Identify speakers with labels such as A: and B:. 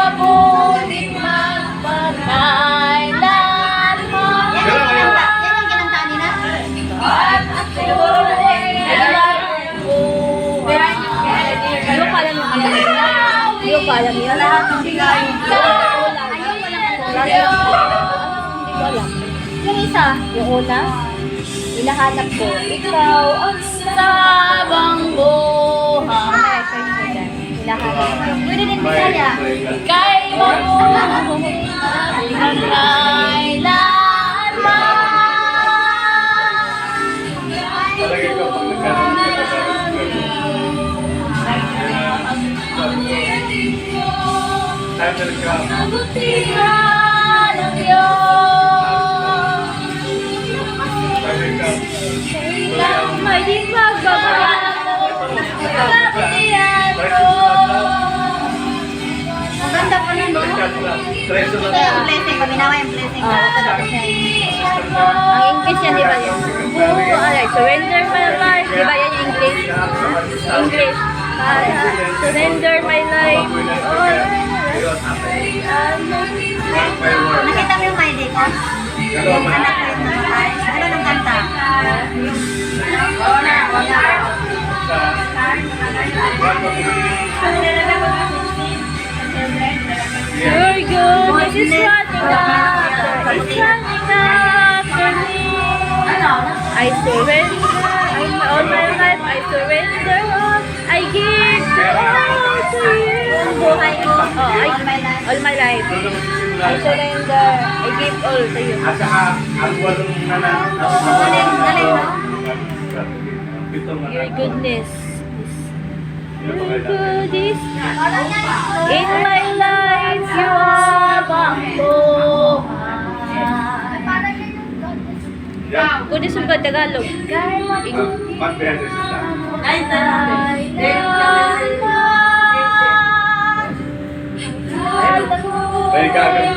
A: mabuting magpakailanman.
B: Yan yung kinanta nila.
A: At ako'y buhay.
C: Hindi ko alam yung alam nila. Hindi ko alam yun.
A: Lahat ng bigay.
C: Hindi ko alam. Yung isa, yung una, hinahanap ko. Ikaw ang
A: Sabang buhay.
C: hinahanap ko.
B: Pwede din Bisaya.
A: Kay mabuting kabutihan ng Diyos. Ilang may di magbabago kabutihan mo.
B: Ang ganda pa nun, no? Kaya yung blessing, paminawa yung blessing.
C: Ang English yan, di ba yun? Surrender my life. Di ba yan yung English? English. Surrender my life.
B: Nakita mo yung ID ko? Yung anak ko yung namatay. Ano nung kanta?
C: You're good. This is running after. It's running after me. I surrender. All my life, I surrender all. I give all to you.
B: Buhay ko.
C: Oh, all my life. I surrender. I give all to you.
D: At saka, ang walong
B: Galing, galing, no?
C: Your goodness is your goodness in my life. You are ang buhay. Goodness of God, Tagalog.
D: mag-beses sila. May gagawin